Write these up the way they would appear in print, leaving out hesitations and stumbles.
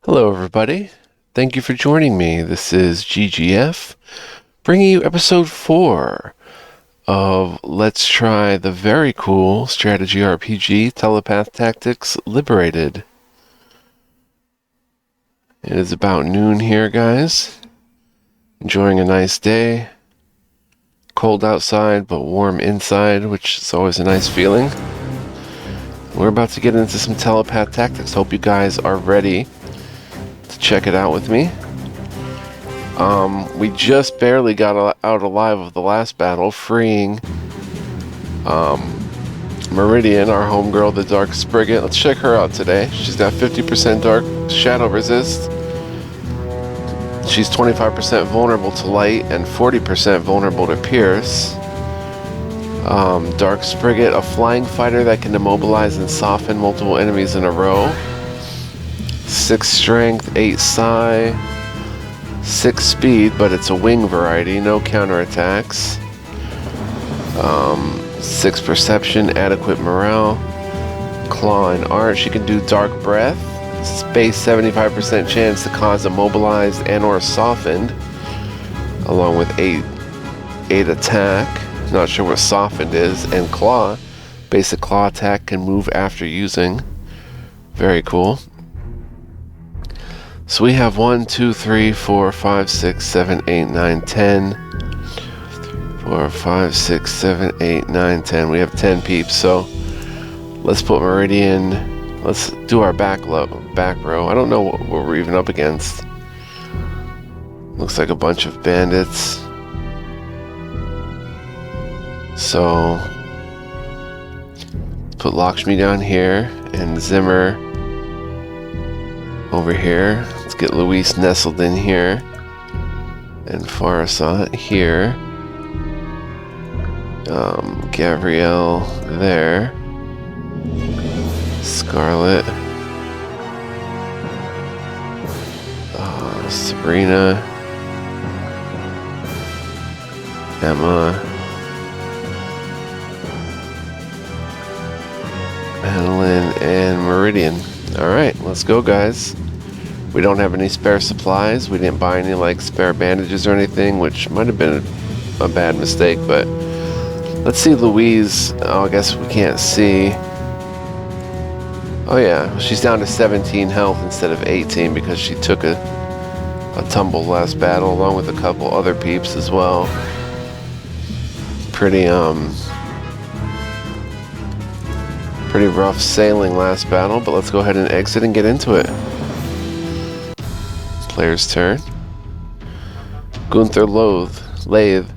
Hello, everybody. Thank you for joining me. This is GGF, bringing you episode 4 of Let's Try the very cool strategy RPG Telepath Tactics Liberated. It is about noon here, guys. Enjoying a nice day. Cold outside, but warm inside, which is always a nice feeling. We're about to get into some Telepath Tactics. Hope you guys are ready to check it out with me. We just barely got out alive of the last battle, freeing Meridian, our homegirl, the Dark Sprigget. Let's check her out today. She's got 50% Dark Shadow Resist. She's 25% vulnerable to light and 40% vulnerable to pierce. Dark Sprigget, a flying fighter that can immobilize and soften multiple enemies in a row. 6 strength, 8 psi, 6 speed, but it's a wing variety, no counterattacks. 6 perception, adequate morale. Claw and art. She can do dark breath. Space 75% chance to cause immobilized and or softened, along with 8 attack. Not sure what softened is. And claw. Basic claw attack, can move after using. Very cool. So we have 1, 2, 3, 4, 5, 6, 7, 8, 9, 10. 4, 5, 6, 7, 8, 9, 10. We have 10 peeps, so let's put Meridian. Let's do our back row. I don't know what we're even up against. Looks like a bunch of bandits. So put Lakshmi down here and Zimmer over here. Let's get Luis nestled in here. And Farasat here. Gabrielle there. Scarlet. Sabrina. Emma. Madeline and Meridian. Alright, let's go, guys. We don't have any spare supplies. We didn't buy any like spare bandages or anything, which might have been a bad mistake, but let's see Louise. Oh, I guess we can't see. Oh yeah, she's down to 17 health instead of 18 because she took a tumble last battle along with a couple other peeps as well. Pretty rough sailing last battle, but let's go ahead and exit and get into it. Player's turn. Gunther Lathe.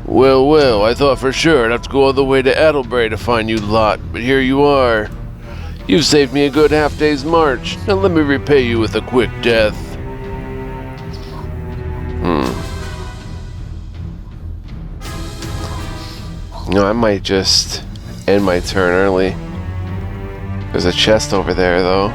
Well, I thought for sure I'd have to go all the way to Adelbray to find you lot, but here you are. You've saved me a good half-day's march. Now let me repay you with a quick death. No, I might just end my turn early. There's a chest over there, though.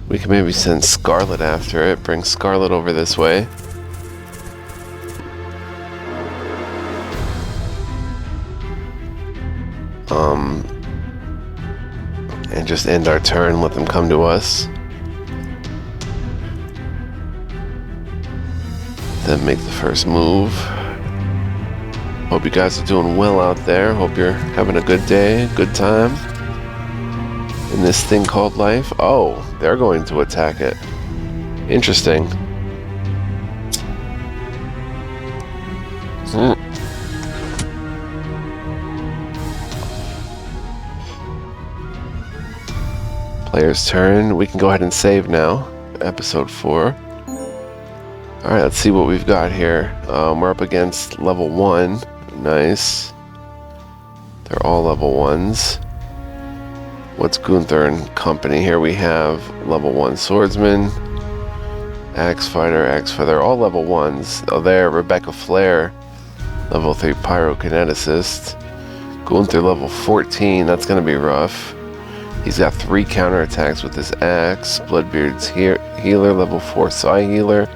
We can maybe send Scarlet after it. Bring Scarlet over this way. And just end our turn, let them come to us. Then make the first move. Hope you guys are doing well out there. Hope you're having a good day, good time in this thing called life. Oh, they're going to attack it. Interesting. Player's turn. We can go ahead and save now. Episode 4. Alright, let's see what we've got here. We're up against level 1. Nice. They're all level 1s. What's Gunther and company? Here we have level 1 swordsman, axe fighter, they're all level 1s. Oh, there, Rebecca Flair, level 3 pyrokineticist. Gunther level 14, that's gonna be rough. He's got 3 counterattacks with his axe. Bloodbeard's healer, level 4 psi healer.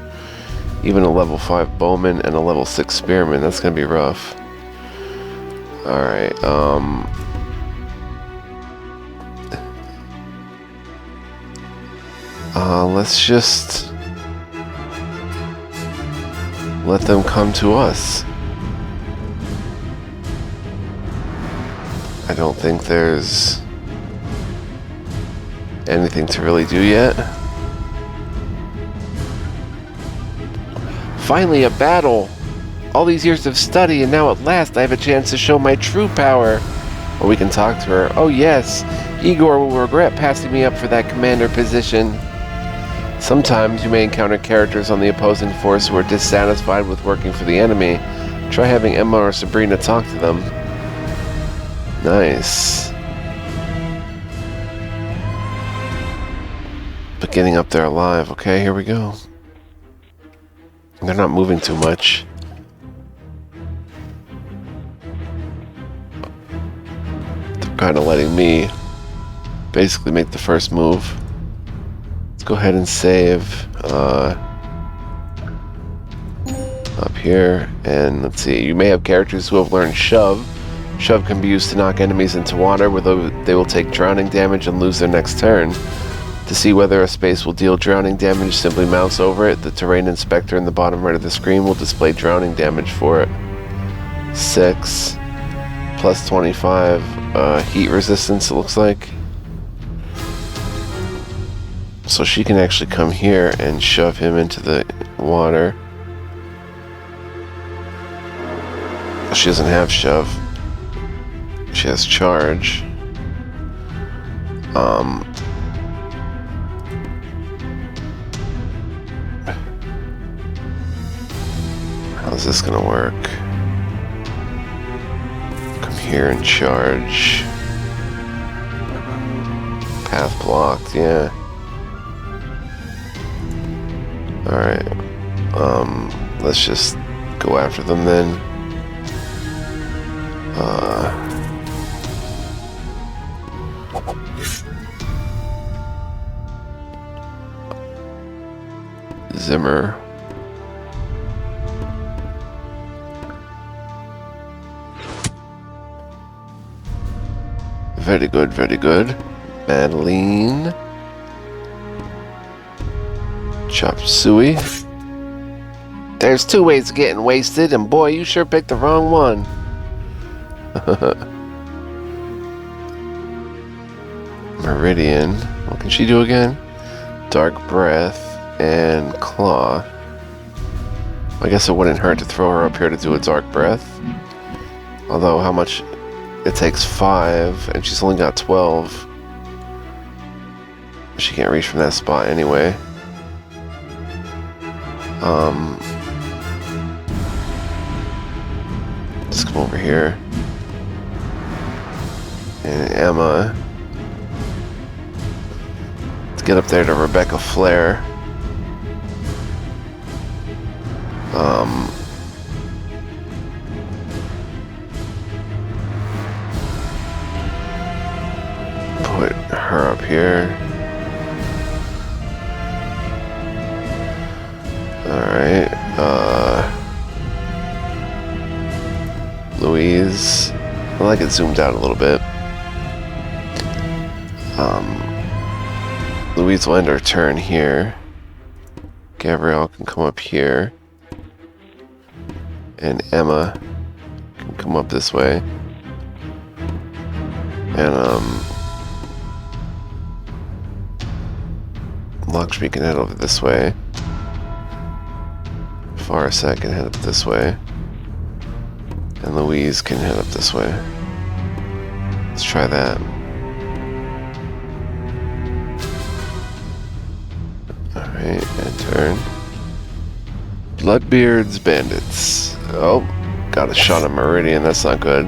Even a level 5 bowman and a level 6 spearman. That's gonna be rough. Alright, Let's just let them come to us. I don't think there's anything to really do yet. Finally, a battle! All these years of study, and now at last I have a chance to show my true power. Or we can talk to her. Oh yes, Igor will regret passing me up for that commander position. Sometimes you may encounter characters on the opposing force who are dissatisfied with working for the enemy. Try having Emma or Sabrina talk to them. Nice. But getting up there alive. Okay, here we go. They're not moving too much. They're kind of letting me basically make the first move. Let's go ahead and save up here. And let's see, you may have characters who have learned Shove. Shove can be used to knock enemies into water where they will take drowning damage and lose their next turn. To see whether a space will deal drowning damage, simply mouse over it. The terrain inspector in the bottom right of the screen will display drowning damage for it. 6 plus 25 heat resistance, it looks like. So she can actually come here and shove him into the water. She doesn't have shove. She has charge. How's this gonna work? Come here and charge. Path blocked, yeah. Alright. Let's just go after them then. Zimmer. Very good, very good. Madeline. Chop suey. There's 2 ways of getting wasted, and boy, you sure picked the wrong one. Meridian. What can she do again? Dark Breath and Claw. I guess it wouldn't hurt to throw her up here to do a Dark Breath. Although, how much? It takes 5, and she's only got 12. She can't reach from that spot anyway. Just come over here. And Emma. Let's get up there to Rebecca Flare. Put her up here. Alright, Louise. I like it zoomed out a little bit. Louise will end her turn here. Gabrielle can come up here. And Emma can come up this way. And, Lakshmi can head over this way. Farsa can head up this way. And Louise can head up this way. Let's try that. Alright, and turn. Bloodbeard's Bandits. Oh, got a shot at Meridian, that's not good.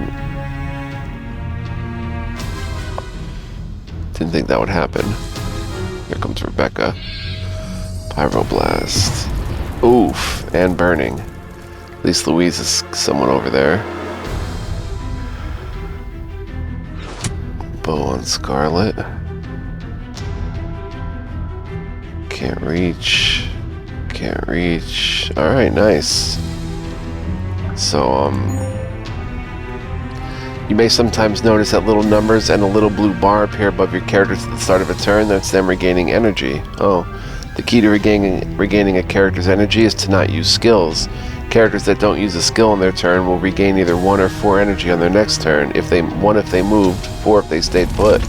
Didn't think that would happen. Here comes Rebecca. Pyroblast. Oof, and burning. At least Louise is someone over there. Bow on Scarlet. Can't reach. Can't reach. Alright, nice. So, you may sometimes notice that little numbers and a little blue bar appear above your characters at the start of a turn. That's them regaining energy. Oh. The key to regaining a character's energy is to not use skills. Characters that don't use a skill on their turn will regain either 1 or 4 energy on their next turn. 1 if they moved, 4 if they stayed put.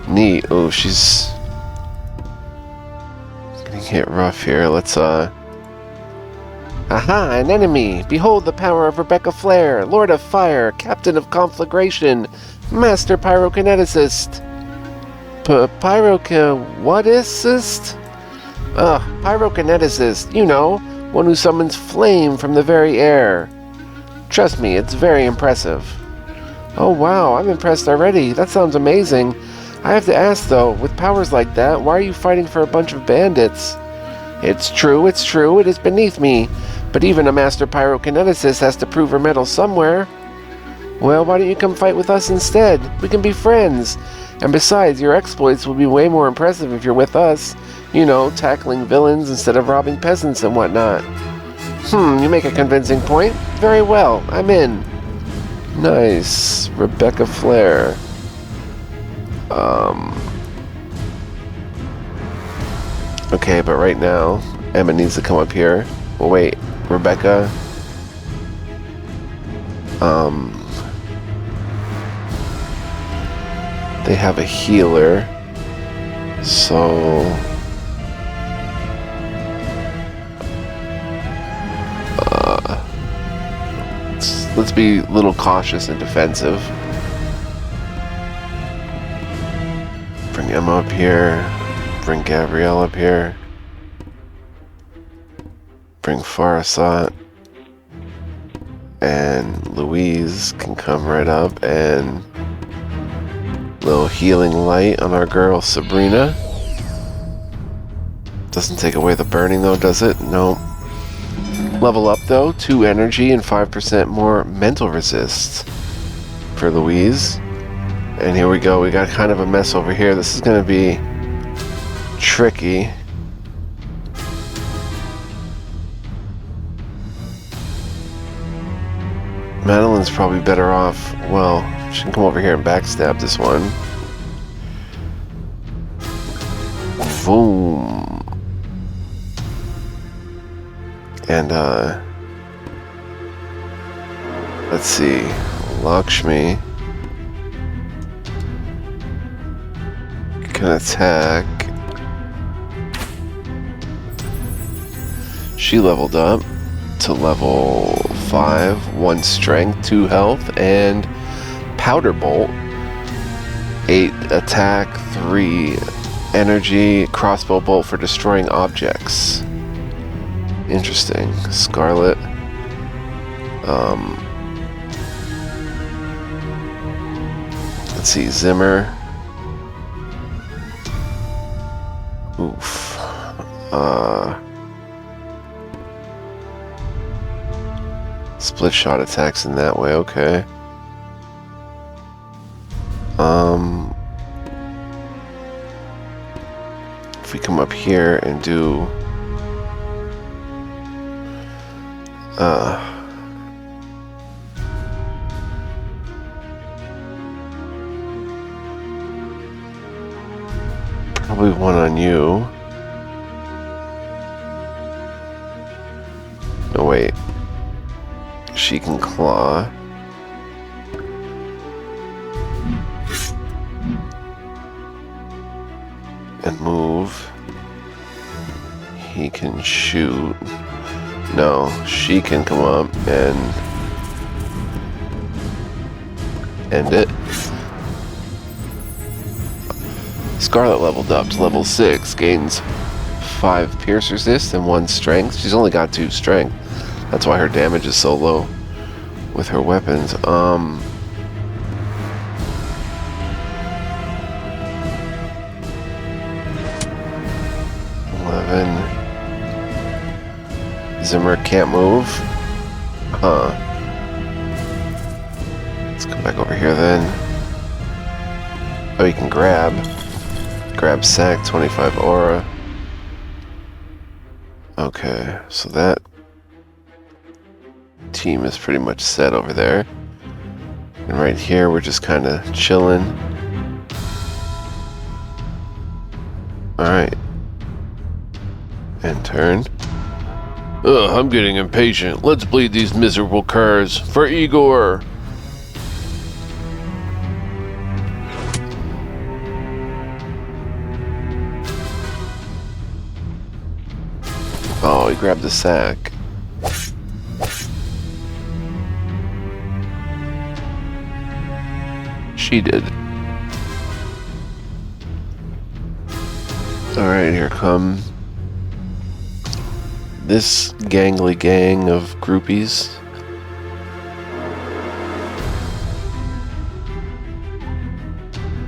Neat. Oh, she's getting hit rough here. Let's Aha! An enemy! Behold the power of Rebecca Flare, Lord of Fire, Captain of Conflagration, Master Pyrokineticist. Pyrokineticist? Pyrokineticist, you know, one who summons flame from the very air. Trust me, it's very impressive. Oh wow, I'm impressed already. That sounds amazing. I have to ask though, with powers like that, why are you fighting for a bunch of bandits? It's true, it is beneath me. But even a master pyrokineticist has to prove her mettle somewhere. Well, why don't you come fight with us instead? We can be friends. And besides, your exploits will be way more impressive if you're with us. You know, tackling villains instead of robbing peasants and whatnot. You make a convincing point. Very well, I'm in. Nice. Rebecca Flare. Okay, but right now, Emma needs to come up here. Well, wait, Rebecca. They have a healer, so let's be a little cautious and defensive. Bring Emma up here. Bring Gabrielle up here. Bring Farasat. And Louise can come right up, and little healing light on our girl Sabrina. Doesn't take away the burning though, does it? No. Level up though, 2 energy and 5% more mental resist for Louise. And here we go, we got kind of a mess over here. This is gonna be tricky. Madeline's probably better off. Well, she can come over here and backstab this one. Boom. And, let's see. Lakshmi can attack. She leveled up to level 5, 1 strength, 2 health, and Powder Bolt, 8 attack, 3 energy, crossbow bolt for destroying objects. Interesting. Scarlet. Let's see, Zimmer. Oof. Split shot attacks in that way, okay. If we come up here and do probably one on you. No, wait. She can claw. And move. He can shoot. No, she can come up and end it. Scarlet leveled up to level 6, gains 5 pierce resist and 1 strength. She's only got 2 strength. That's why her damage is so low with her weapons. 11. Zimmer can't move. Huh. Let's come back over here then. Oh, you can grab. Grab sack, 25 aura. Okay, so that team is pretty much set over there. And right here, we're just kind of chilling. Alright. turn. Ugh, I'm getting impatient. Let's bleed these miserable curs for Igor. Oh, he grabbed the sack. She did. Alright, here come this gangly gang of groupies.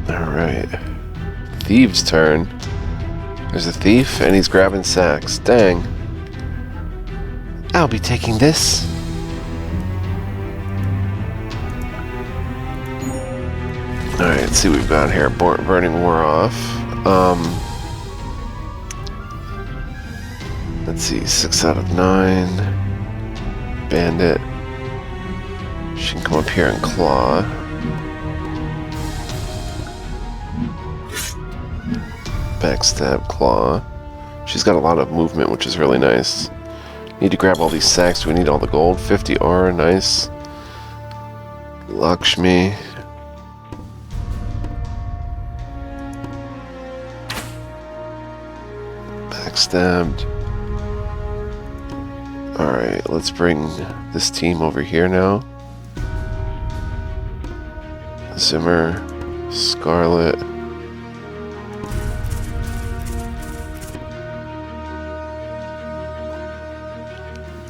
Alright. Thieves' turn. There's a thief, and he's grabbing sacks. Dang. I'll be taking this. Alright, let's see what we've got here. Burning War off. Let's see, 6 out of 9. Bandit. She can come up here and claw. Backstab, claw. She's got a lot of movement, which is really nice. Need to grab all these sacks. We need all the gold. 50 aura, nice. Lakshmi. Backstabbed. Alright, let's bring this team over here now. Zimmer, Scarlet.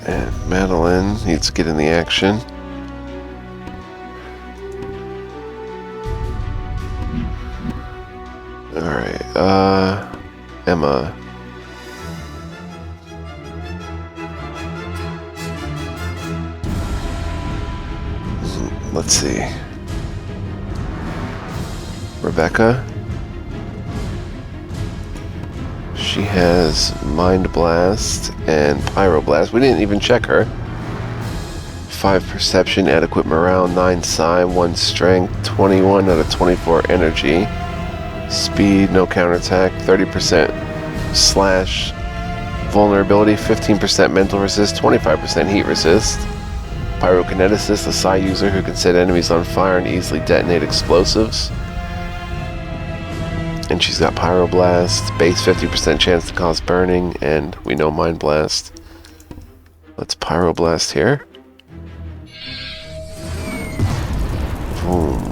And Madeline needs to get in the action. Alright, Emma. Let's see. Rebecca. She has Mind Blast and Pyroblast. We didn't even check her. 5 Perception, adequate morale, 9 Psi, 1 Strength, 21 out of 24 Energy. Speed, no counterattack, 30% slash vulnerability, 15% mental resist, 25% heat resist. Pyrokineticist, a Psi user who can set enemies on fire and easily detonate explosives. And she's got Pyroblast, base 50% chance to cause burning, and we know Mind Blast. Let's Pyroblast here. Boom.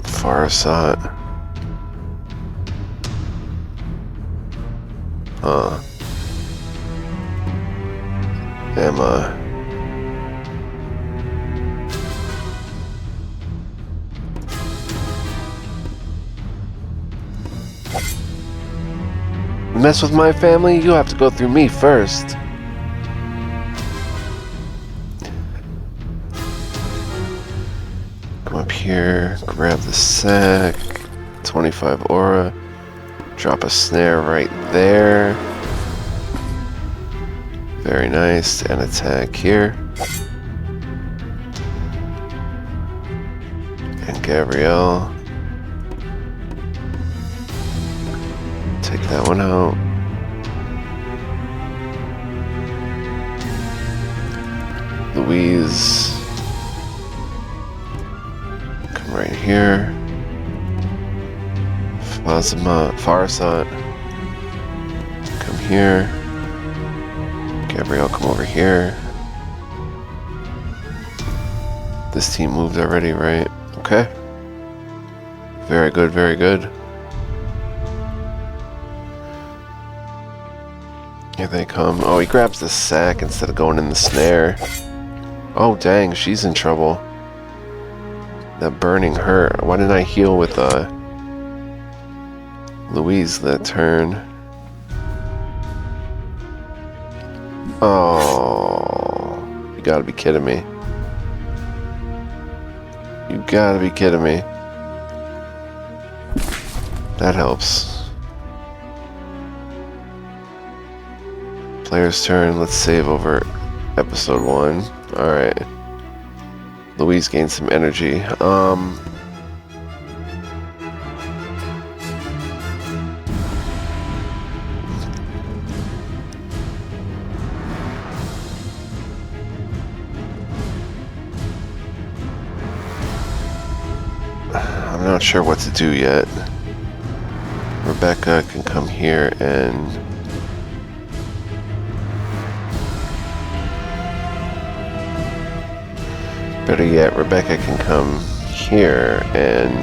Farasat. Emma. Mess with my family? You have to go through me first. Come up here, grab the sack. 25 aura. Drop a snare right there. Very nice. And attack here. And Gabrielle. Take that one out. Louise. Come right here. Farasat. Come here. Gabrielle, come over here. This team moved already, right? Okay. Very good, very good. Here they come. Oh, he grabs the sack instead of going in the snare. Oh, dang, she's in trouble. That burning hurt. Why didn't I heal with Louise that turn? Oh, you gotta be kidding me. You gotta be kidding me. That helps. Player's turn. Let's save over episode 1. Alright. Louise gained some energy. I'm not sure what to do yet. Rebecca can come here and... Better yet, Rebecca can come here and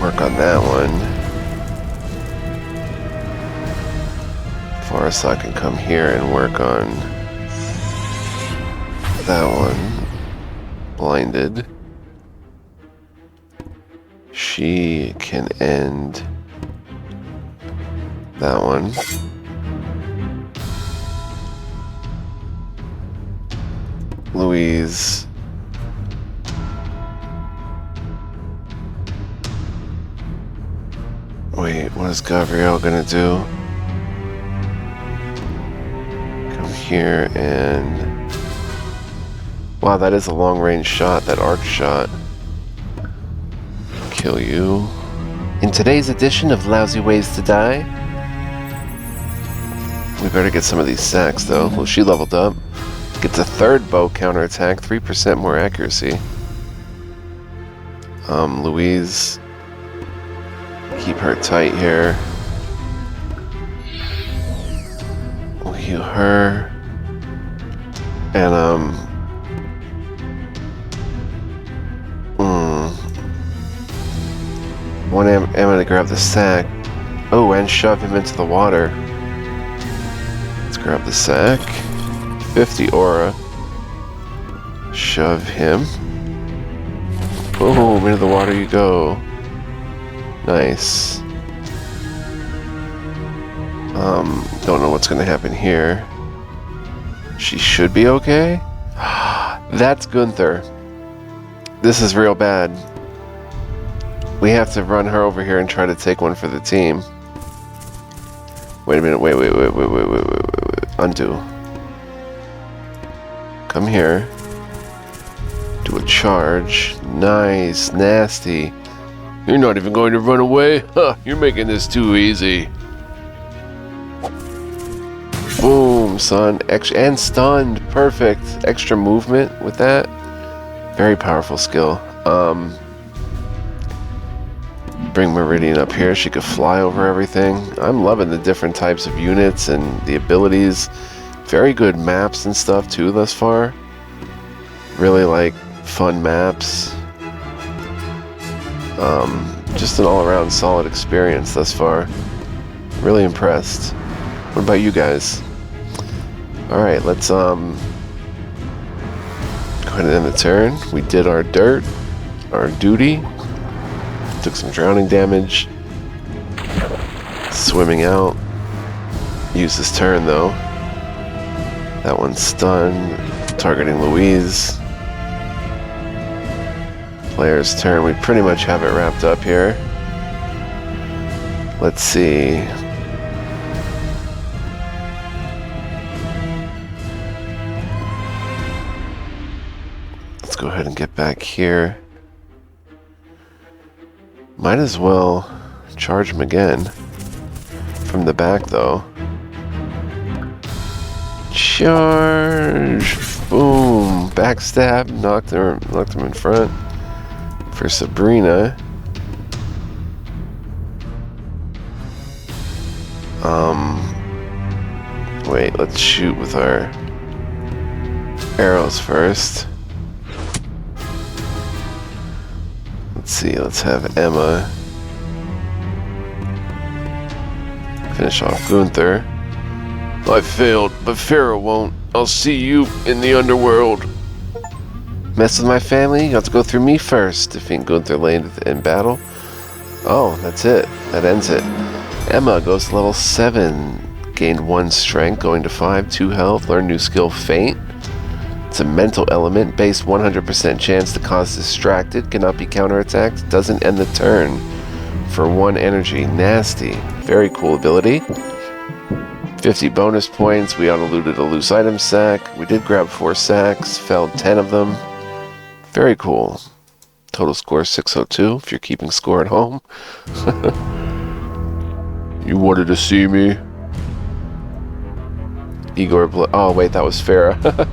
work on that one. Forrest can come here and work on that one. Blinded. She can end that one. Louise. Wait, what is Gabrielle gonna do? Come here and... Wow, that is a long-range shot, that arc shot. Kill you. In today's edition of Lousy Ways to Die, we better get some of these sacks, though. Well, she leveled up. Gets a third bow counterattack, 3% more accuracy. Louise, keep her tight here. We'll heal her. And, want Emma to grab the sack. Oh, and shove him into the water. Let's grab the sack. 50 aura. Shove him. Boom, into the water you go. Nice. Don't know what's gonna happen here. She should be okay. That's Gunther. This is real bad. We have to run her over here and try to take one for the team. Wait a minute, wait. Undo. Come here. Do a charge. Nice, nasty. You're not even going to run away? Huh, you're making this too easy. Boom, son. And stunned. Perfect. Extra movement with that. Very powerful skill. Bring Meridian up here. She could fly over everything. I'm loving the different types of units and the abilities. Very good maps and stuff too thus far. Really like fun maps. Just an all-around solid experience thus far. Really impressed. What about you guys? Alright, let's go ahead and end the turn. We did our dirt, our duty. Took some drowning damage. Swimming out. Use this turn though. That one's stunned. Targeting Louise. Player's turn. We pretty much have it wrapped up here. Let's see. Let's go ahead and get back here. Might as well charge him again. From the back, though. Charge! Boom! Backstab. Knocked him in front. For Sabrina. Wait, let's shoot with our arrows first. Let's see, let's have Emma finish off Gunther. I failed, but Pharaoh won't. I'll see you in the underworld. Mess with my family? You have to go through me first. Defeat Gunther lane in battle. Oh, that's it. That ends it. Emma goes to level 7. Gained 1 strength, going to 5, 2 health. Learn new skill, Faint. It's a mental element, base 100% chance to cause distracted, cannot be counterattacked, doesn't end the turn. For 1 energy, nasty. Very cool ability. 50 bonus points, we auto-looted a loose item sack. We did grab 4 sacks, felled 10 of them. Very cool. Total score 602, if you're keeping score at home. You wanted to see me? Igor, oh wait, that was Farah.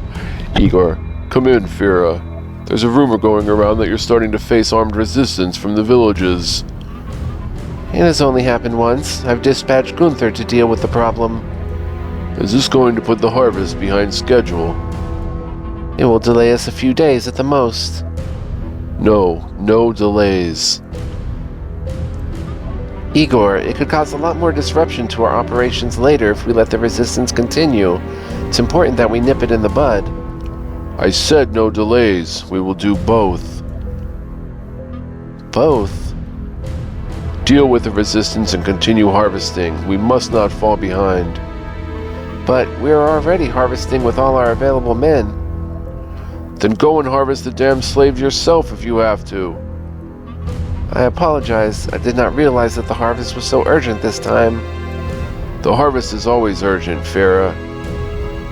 Igor, come in, Farah. There's a rumor going around that you're starting to face armed resistance from the villages. It has only happened once. I've dispatched Gunther to deal with the problem. Is this going to put the harvest behind schedule? It will delay us a few days at the most. No delays. Igor, it could cause a lot more disruption to our operations later if we let the resistance continue. It's important that we nip it in the bud. I said no delays. We will do both. Both? Deal with the resistance and continue harvesting. We must not fall behind. But we're already harvesting with all our available men. Then go and harvest the damn slaves yourself if you have to. I apologize. I did not realize that the harvest was so urgent this time. The harvest is always urgent, Farah.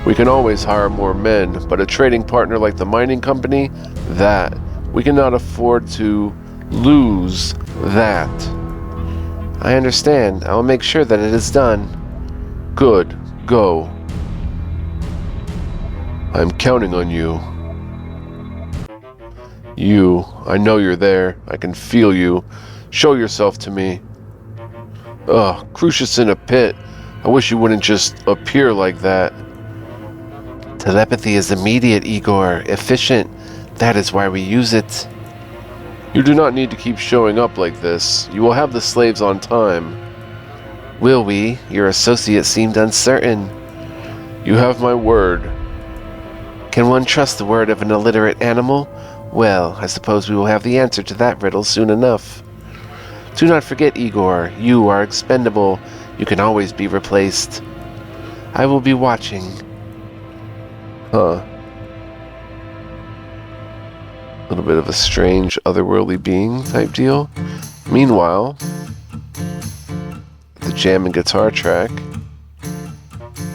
We can always hire more men, but a trading partner like the mining company, that. We cannot afford to lose that. I understand. I will make sure that it is done. Good. Go. I'm counting on you. I know you're there. I can feel you. Show yourself to me. Ugh, Crucius in a pit. I wish you wouldn't just appear like that. Telepathy is immediate, Igor. Efficient. That is why we use it. You do not need to keep showing up like this. You will have the slaves on time. Will we? Your associate seemed uncertain. You have my word. Can one trust the word of an illiterate animal? Well, I suppose we will have the answer to that riddle soon enough. Do not forget, Igor, you are expendable. You can always be replaced. I will be watching. Huh. A little bit of a strange, otherworldly being type deal. Meanwhile, the jam and guitar track.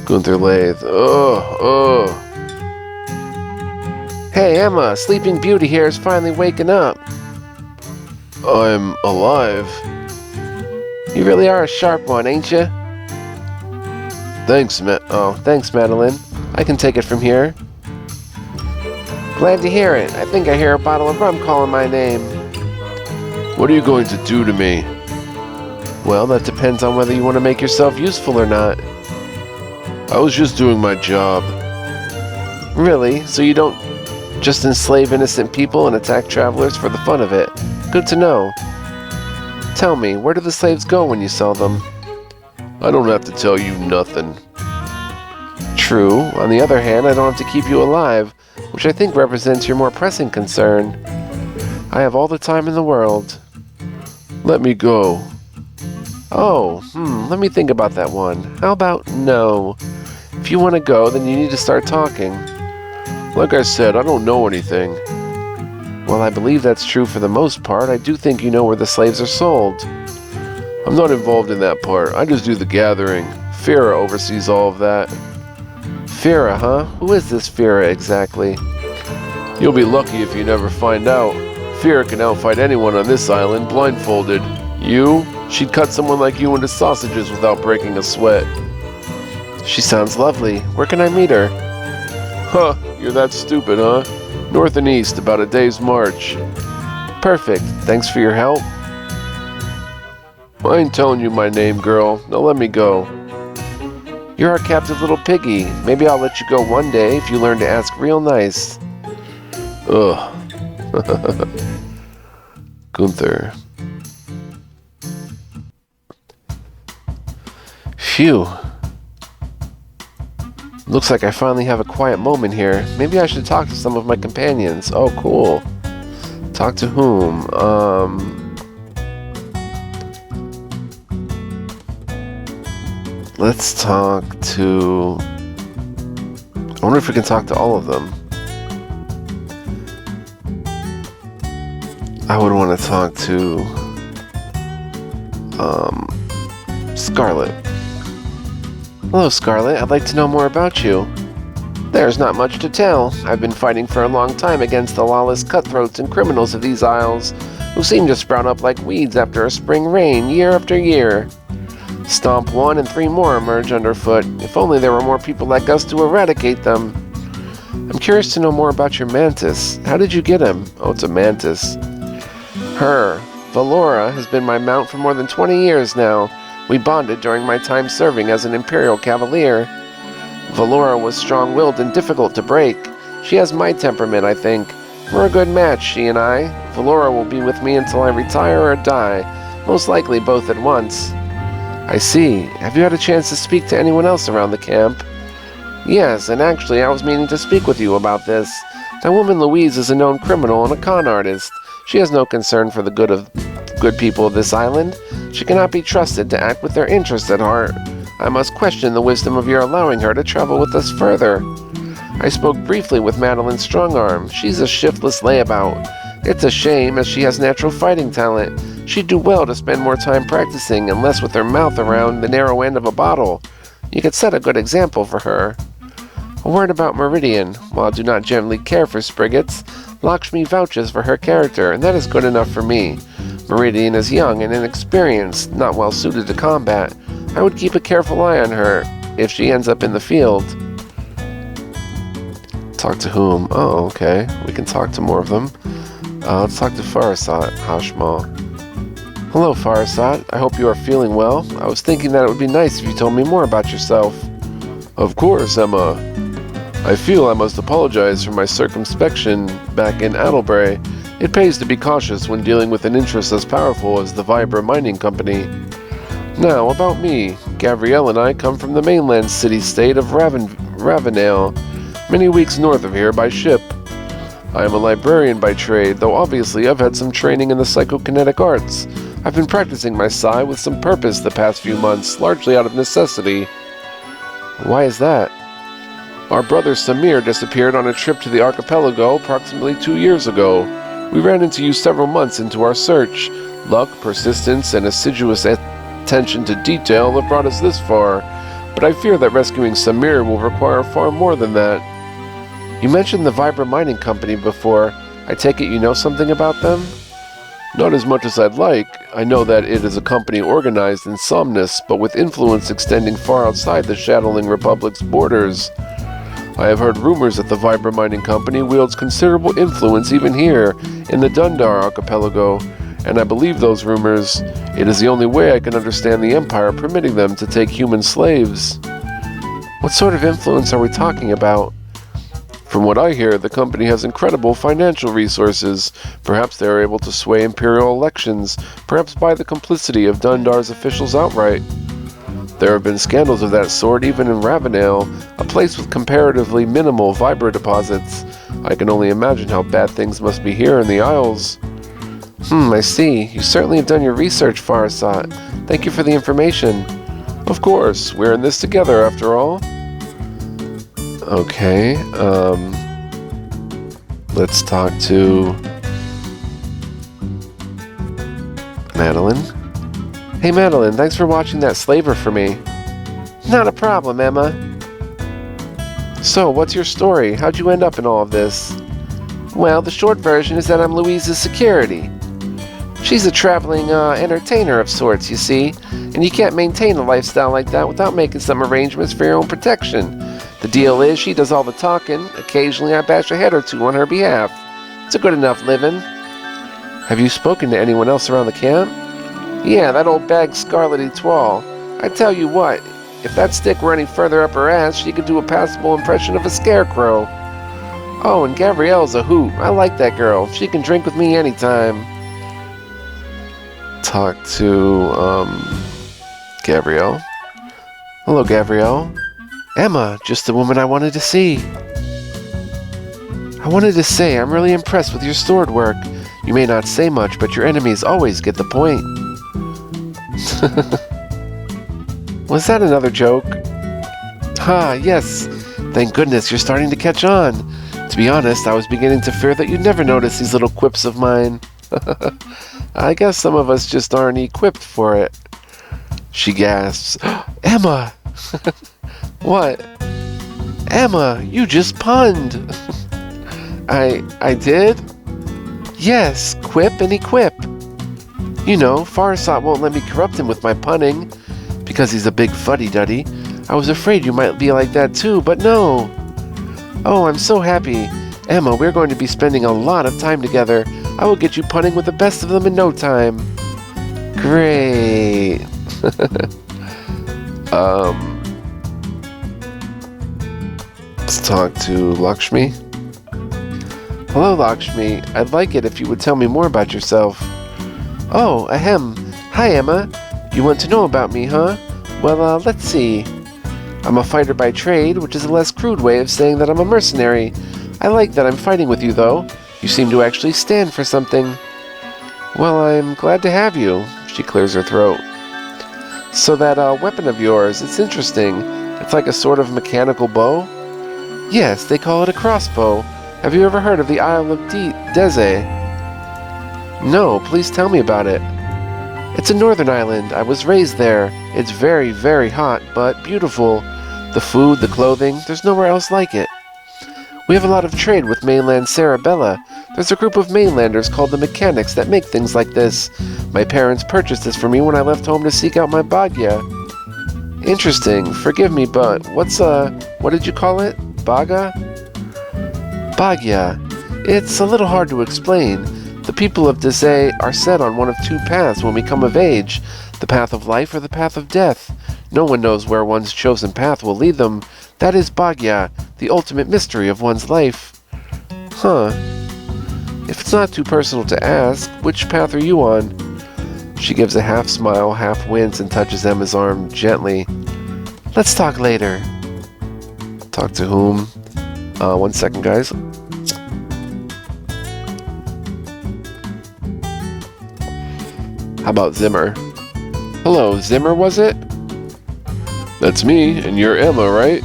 Gunther Lathe. Oh. Hey, Emma, Sleeping Beauty here is finally waking up. I'm alive. You really are a sharp one, ain't you? Thanks, thanks, Madeline. I can take it from here. Glad to hear it. I think I hear a bottle of rum calling my name. What are you going to do to me? Well, that depends on whether you want to make yourself useful or not. I was just doing my job. Really? So you don't just enslave innocent people and attack travelers for the fun of it? Good to know. Tell me, where do the slaves go when you sell them? I don't have to tell you nothing. True. On the other hand, I don't have to keep you alive, which I think represents your more pressing concern. I have all the time in the world. Let me go. Oh, let me think about that one. How about no? If you want to go, then you need to start talking. Like I said, I don't know anything. Well, I believe that's true for the most part. I do think you know where the slaves are sold. I'm not involved in that part. I just do the gathering. Farah oversees all of that. Farah, huh? Who is this Farah exactly? You'll be lucky if you never find out. Farah can outfight anyone on this island blindfolded. You? She'd cut someone like you into sausages without breaking a sweat. She sounds lovely. Where can I meet her? Huh, you're that stupid, huh? North and east, about a day's march. Perfect. Thanks for your help. I ain't telling you my name, girl. Now let me go. You're our captive little piggy. Maybe I'll let you go one day if you learn to ask real nice. Ugh. Gunther. Phew. Looks like I finally have a quiet moment here. Maybe I should talk to some of my companions. Oh, cool. Talk to whom? Let's talk to... I wonder if we can talk to all of them. I would want to talk to... Scarlet. Hello, Scarlet. I'd like to know more about you. There's not much to tell. I've been fighting for a long time against the lawless cutthroats and criminals of these isles, who seem to sprout up like weeds after a spring rain year after year. Stomp one and 3 more emerge underfoot. If only there were more people like us to eradicate them. I'm curious to know more about your mantis. How did you get him? Oh, it's a mantis. Her. Valora has been my mount for more than 20 years now. We bonded during my time serving as an Imperial Cavalier. Valora was strong-willed and difficult to break. She has my temperament, I think. We're a good match, she and I. Valora will be with me until I retire or die, most likely both at once. I see. Have you had a chance to speak to anyone else around the camp? Yes, and actually I was meaning to speak with you about this. That woman Louise is a known criminal and a con artist. She has no concern for the good people of this island. She cannot be trusted to act with their interests at heart. I must question the wisdom of your allowing her to travel with us further. I spoke briefly with Madeline Strongarm. She's a shiftless layabout. It's a shame, as she has natural fighting talent. She'd do well to spend more time practicing and less with her mouth around the narrow end of a bottle. You could set a good example for her. A word about Meridian. While I do not generally care for Spriggets, Lakshmi vouches for her character, and that is good enough for me. Meridian is young and inexperienced, not well suited to combat. I would keep a careful eye on her if she ends up in the field. Talk to whom? Oh, okay. We can talk to more of them. Let's talk to Farasat Hashmal. Hello, Farasat. I hope you are feeling well. I was thinking that it would be nice if you told me more about yourself. Of course, Emma. I feel I must apologize for my circumspection back in Adelbray. It pays to be cautious when dealing with an interest as powerful as the Vibra Mining Company. Now, about me. Gabrielle and I come from the mainland city-state of Ravenale, many weeks north of here by ship. I am a librarian by trade, though obviously I've had some training in the psychokinetic arts. I've been practicing my psi with some purpose the past few months, largely out of necessity. Why is that? Our brother Samir disappeared on a trip to the archipelago approximately 2 years ago. We ran into you several months into our search. Luck, persistence, and assiduous attention to detail have brought us this far, but I fear that rescuing Samir will require far more than that. You mentioned the Vibra Mining Company before. I take it you know something about them? Not as much as I'd like. I know that it is a company organized in Somnus, but with influence extending far outside the Shadowling Republic's borders. I have heard rumors that the Vibra Mining Company wields considerable influence even here, in the Dundar Archipelago, and I believe those rumors. It is the only way I can understand the Empire permitting them to take human slaves. What sort of influence are we talking about? From what I hear, the company has incredible financial resources. Perhaps they are able to sway imperial elections, perhaps buy the complicity of Dundar's officials outright. There have been scandals of that sort even in Ravenale, a place with comparatively minimal Vibra deposits. I can only imagine how bad things must be here in the Isles. I see. You certainly have done your research, Farasat. Thank you for the information. Of course, we're in this together after all. Okay, let's talk to Madeline. Hey Madeline, thanks for watching that slaver for me. Not a problem, Emma. So, what's your story? How'd you end up in all of this? Well, the short version is that I'm Louise's security. She's a traveling entertainer of sorts, you see, and you can't maintain a lifestyle like that without making some arrangements for your own protection. The deal is she does all the talking. Occasionally I bash a head or two on her behalf. It's a good enough living. Have you spoken to anyone else around the camp? Yeah, that old bag Scarlet Etoile. I tell you what, if that stick were any further up her ass, she could do a passable impression of a scarecrow. Oh, and Gabrielle's a hoot. I like that girl. She can drink with me anytime. Talk to, Gabrielle. Hello, Gabrielle. Emma, just the woman I wanted to see. I wanted to say I'm really impressed with your sword work. You may not say much, but your enemies always get the point. Was that another joke? Yes. Thank goodness you're starting to catch on. To be honest, I was beginning to fear that you'd never notice these little quips of mine. I guess some of us just aren't equipped for it. She gasps. Emma! What? Emma, you just punned. I did? Yes, quip and equip. You know, Farasat won't let me corrupt him with my punning, because he's a big fuddy-duddy. I was afraid you might be like that too, but no. Oh, I'm so happy. Emma, we're going to be spending a lot of time together. I will get you punning with the best of them in no time. Great. Let's talk to Lakshmi. Hello, Lakshmi. I'd like it if you would tell me more about yourself. Oh, ahem. Hi, Emma. You want to know about me, huh? Well, let's see. I'm a fighter by trade, which is a less crude way of saying that I'm a mercenary. I like that I'm fighting with you, though. You seem to actually stand for something. Well, I'm glad to have you. She clears her throat. So that weapon of yours, it's interesting. It's like a sort of mechanical bow? Yes, they call it a crossbow. Have you ever heard of the Isle of Deze? No, please tell me about it. It's a northern island. I was raised there. It's very, very hot, but beautiful. The food, the clothing, there's nowhere else like it. We have a lot of trade with mainland Cerebella. There's a group of mainlanders called the Mechanics that make things like this. My parents purchased this for me when I left home to seek out my Bagya. Interesting. Forgive me, but what did you call it? Baga? Bagya. It's a little hard to explain. The people of Deze are set on one of two paths when we come of age, the path of life or the path of death. No one knows where one's chosen path will lead them. That is Bagya, the ultimate mystery of one's life. Huh. If it's not too personal to ask, which path are you on? She gives a half smile, half wince, and touches Emma's arm gently. Let's talk later. Talk to whom? 1 second, guys. How about Zimmer? Hello, Zimmer, was it? That's me, and you're Emma, right?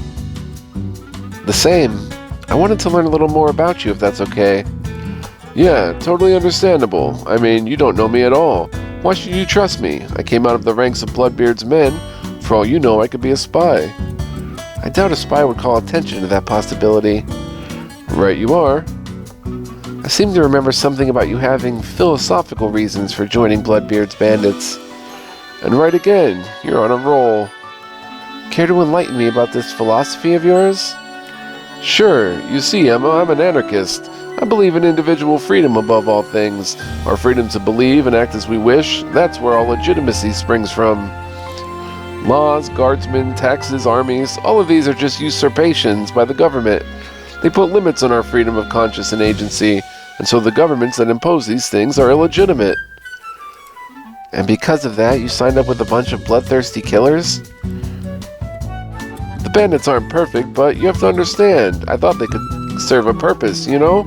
The same. I wanted to learn a little more about you, if that's okay. Yeah, totally understandable. I mean, you don't know me at all. Why should you trust me? I came out of the ranks of Bloodbeard's men. For all you know, I could be a spy. I doubt a spy would call attention to that possibility. Right you are. I seem to remember something about you having philosophical reasons for joining Bloodbeard's bandits. And right again, you're on a roll. Care to enlighten me about this philosophy of yours? Sure. You see, Emma, I'm an anarchist. I believe in individual freedom above all things. Our freedom to believe and act as we wish, that's where all legitimacy springs from. Laws, guardsmen, taxes, armies, all of these are just usurpations by the government. They put limits on our freedom of conscience and agency, and so the governments that impose these things are illegitimate. And because of that, you signed up with a bunch of bloodthirsty killers? The bandits aren't perfect, but you have to understand, I thought they could serve a purpose, you know?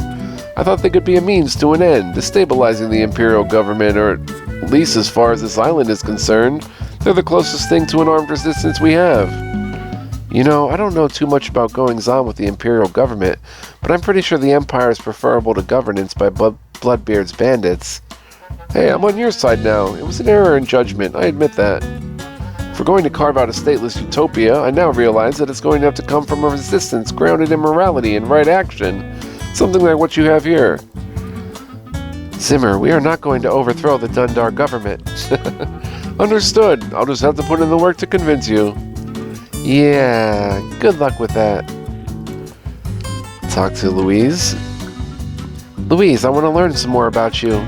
I thought they could be a means to an end, destabilizing the Imperial government, or at least as far as this island is concerned. They're the closest thing to an armed resistance we have. You know, I don't know too much about goings-on with the Imperial government, but I'm pretty sure the Empire is preferable to governance by Bloodbeard's bandits. Hey, I'm on your side now. It was an error in judgment, I admit that. If we're going to carve out a stateless utopia, I now realize that it's going to have to come from a resistance grounded in morality and right action. Something like what you have here. Zimmer, we are not going to overthrow the Dundar government. Understood. I'll just have to put in the work to convince you. Yeah, good luck with that. Talk to Louise. Louise, I want to learn some more about you.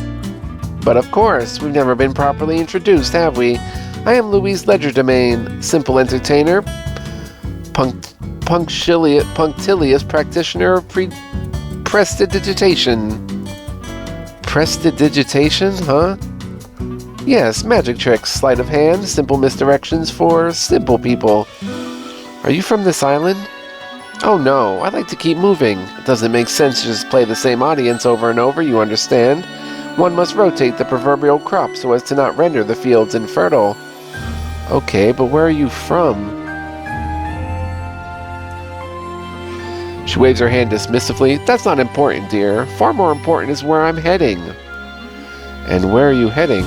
But of course, we've never been properly introduced, have we? I am Louise Legerdemain, simple entertainer, punctilious practitioner of prestidigitation. Prestidigitation, huh? Yes, magic tricks, sleight of hand, simple misdirections for simple people. Are you from this island? Oh no, I like to keep moving. It doesn't make sense to just play the same audience over and over, you understand? One must rotate the proverbial crop so as to not render the fields infertile. Okay, but where are you from? She waves her hand dismissively. That's not important, dear. Far more important is where I'm heading. And where are you heading?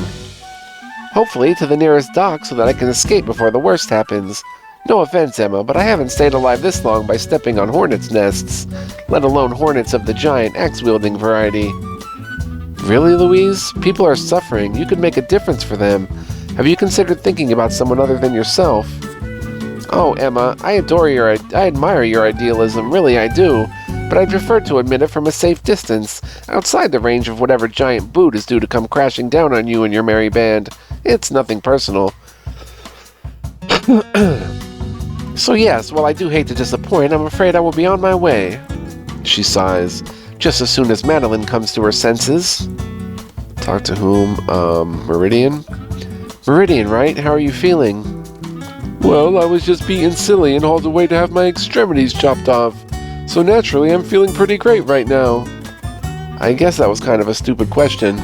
Hopefully to the nearest dock so that I can escape before the worst happens. No offense, Emma, but I haven't stayed alive this long by stepping on hornets' nests, let alone hornets of the giant axe-wielding variety. Really, Louise? People are suffering. You could make a difference for them. Have you considered thinking about someone other than yourself? Oh, Emma, I admire your idealism, really I do, but I'd prefer to admit it from a safe distance, outside the range of whatever giant boot is due to come crashing down on you and your merry band. It's nothing personal. So yes, while I do hate to disappoint, I'm afraid I will be on my way. She sighs, just as soon as Madeline comes to her senses. Talk to whom? Meridian? Meridian, right? How are you feeling? Well, I was just being silly and hauled away to have my extremities chopped off. So naturally, I'm feeling pretty great right now. I guess that was kind of a stupid question.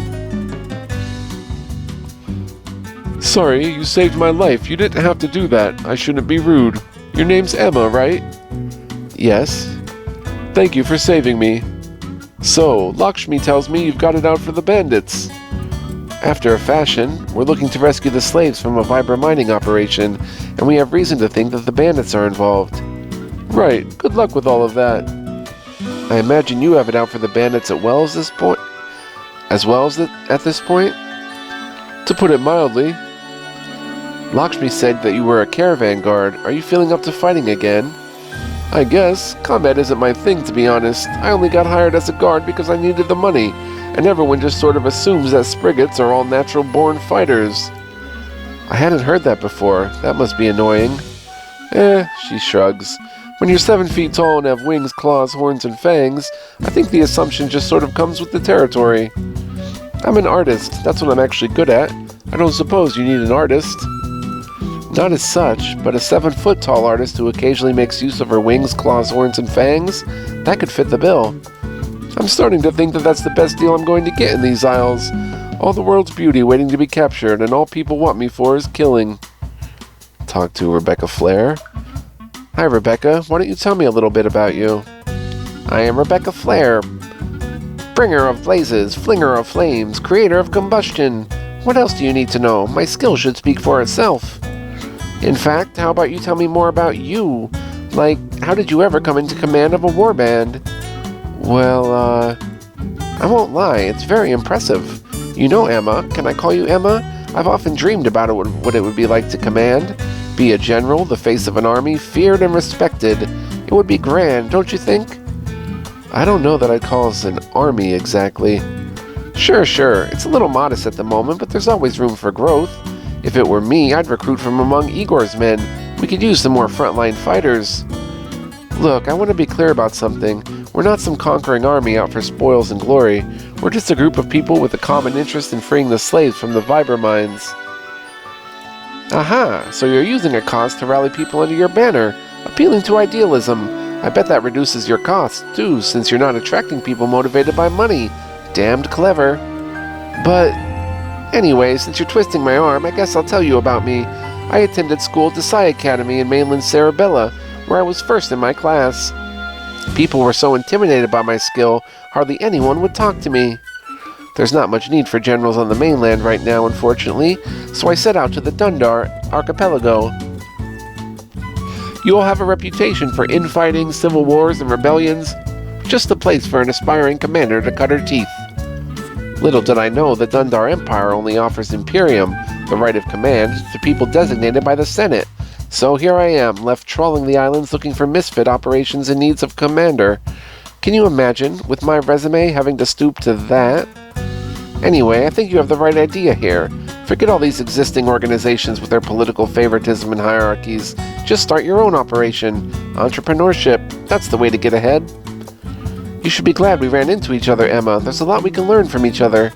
Sorry, you saved my life. You didn't have to do that. I shouldn't be rude. Your name's Emma, right? Yes. Thank you for saving me. So, Lakshmi tells me you've got it out for the bandits. After a fashion, we're looking to rescue the slaves from a Vibra mining operation, and we have reason to think that the bandits are involved. Right, good luck with all of that. I imagine you have it out for the bandits at this point? At this point? To put it mildly. Lakshmi said that you were a caravan guard. Are you feeling up to fighting again? I guess. Combat isn't my thing, to be honest. I only got hired as a guard because I needed the money, and everyone just sort of assumes that Spriggets are all natural-born fighters. I hadn't heard that before. That must be annoying. She shrugs. When you're 7 feet tall and have wings, claws, horns, and fangs, I think the assumption just sort of comes with the territory. I'm an artist. That's what I'm actually good at. I don't suppose you need an artist. Not as such, but a 7-foot-tall artist who occasionally makes use of her wings, claws, horns, and fangs, that could fit the bill. I'm starting to think that that's the best deal I'm going to get in these isles. All the world's beauty waiting to be captured, and all people want me for is killing. Talk to Rebecca Flair. Hi, Rebecca. Why don't you tell me a little bit about you? I am Rebecca Flair, bringer of blazes, flinger of flames, creator of combustion. What else do you need to know? My skill should speak for itself. In fact, how about you tell me more about you? Like, how did you ever come into command of a warband? Well, I won't lie, it's very impressive. You know, Emma, can I call you Emma? I've often dreamed about what it would be like to command. Be a general, the face of an army, feared and respected. It would be grand, don't you think? I don't know that I'd call us an army exactly. Sure, it's a little modest at the moment, but there's always room for growth. If it were me, I'd recruit from among Igor's men. We could use some more frontline fighters. Look, I want to be clear about something. We're not some conquering army out for spoils and glory. We're just a group of people with a common interest in freeing the slaves from the Vibra mines. Aha, so you're using a cause to rally people under your banner, appealing to idealism. I bet that reduces your costs, too, since you're not attracting people motivated by money. Damned clever. But anyway, since you're twisting my arm, I guess I'll tell you about me. I attended school at the Psi Academy in mainland Cerebella, where I was first in my class. People were so intimidated by my skill, hardly anyone would talk to me. There's not much need for generals on the mainland right now, unfortunately, so I set out to the Dundar archipelago. You all have a reputation for infighting, civil wars, and rebellions. Just the place for an aspiring commander to cut her teeth. Little did I know the Dundar Empire only offers Imperium, the right of command, to people designated by the Senate. So here I am, left trawling the islands looking for misfit operations in needs of commander. Can you imagine, with my resume, having to stoop to that? Anyway, I think you have the right idea here. Forget all these existing organizations with their political favoritism and hierarchies. Just start your own operation. Entrepreneurship, that's the way to get ahead. You should be glad we ran into each other, Emma. There's a lot we can learn from each other.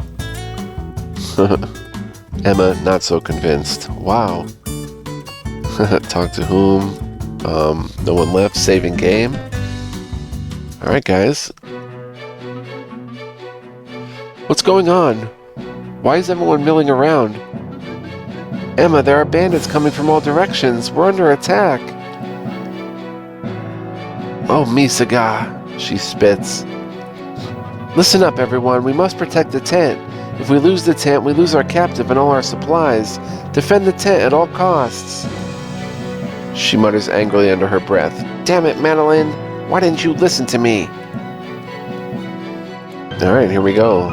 Emma, not so convinced. Wow. Talk to whom? No one left. Saving game. Alright, guys. What's going on? Why is everyone milling around? Emma, there are bandits coming from all directions. We're under attack. Oh, Misaga. She spits. Listen up, everyone. We must protect the tent. If we lose the tent, we lose our captive and all our supplies. Defend the tent at all costs. She mutters angrily under her breath. Damn it, Madeline. Why didn't you listen to me? Alright, here we go.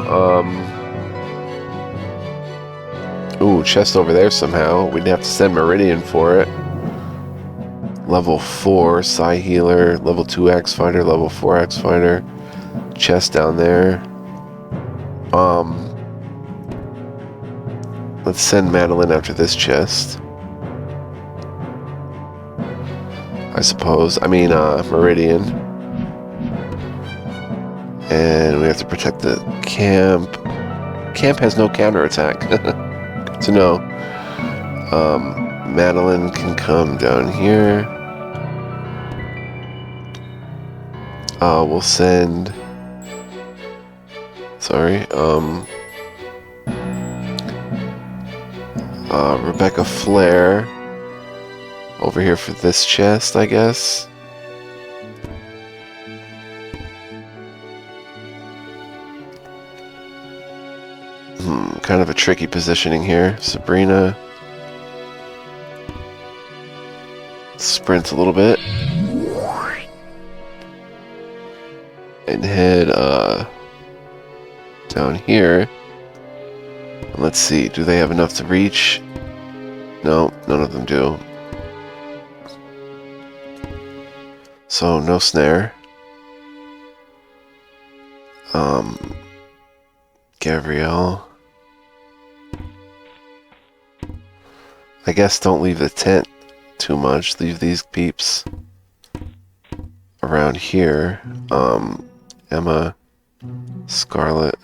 Ooh, chest over there somehow. We'd have to send Meridian for it. Level 4 Psi Healer, level 2 Axe Fighter, level 4 Axe Fighter. Chest down there. Let's send Madeline after this chest. I suppose. I mean, Meridian. And we have to protect the camp. Camp has no counterattack. Good to know. Madeline can come down here. We'll send... Sorry, Rebecca Flair over here for this chest, I guess. Kind of a tricky positioning here. Sabrina sprints a little bit and head down here. And let's see, do they have enough to reach? No, none of them do. So no snare. Gabrielle. I guess don't leave the tent too much. Leave these peeps around here. Emma, Scarlet.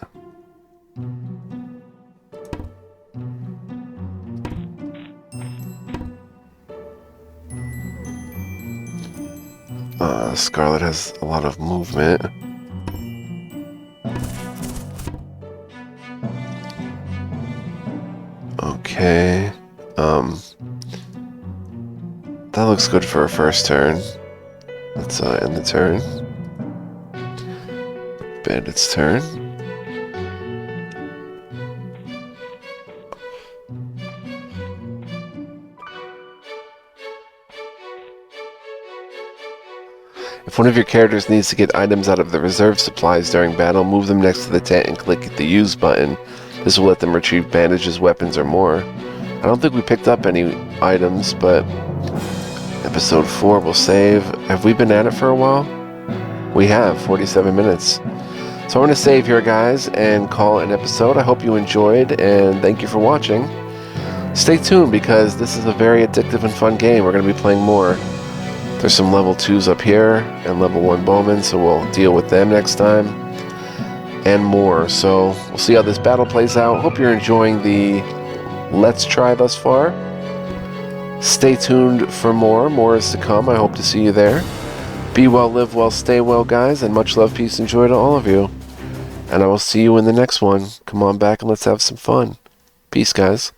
Scarlet has a lot of movement. Okay. That looks good for a first turn. Let's end the turn. Bandit's turn. If one of your characters needs to get items out of the reserve supplies during battle, move them next to the tent and click the use button. This will let them retrieve bandages, weapons, or more. I don't think we picked up any items, but episode 4 will save. Have we been at it for a while? We have, 47 minutes. So I'm going to save here, guys, and call it an episode. I hope you enjoyed, and thank you for watching. Stay tuned, because this is a very addictive and fun game. We're going to be playing more. There's some level 2s up here, and level 1 bowmen, so we'll deal with them next time. And more. So we'll see how this battle plays out. Hope you're enjoying the Let's Try thus far. Stay tuned for more. More is to come. I hope to see you there. Be well, live well, stay well, guys, and much love, peace, and joy to all of you. And I will see you in the next one. Come on back and let's have some fun. Peace, guys.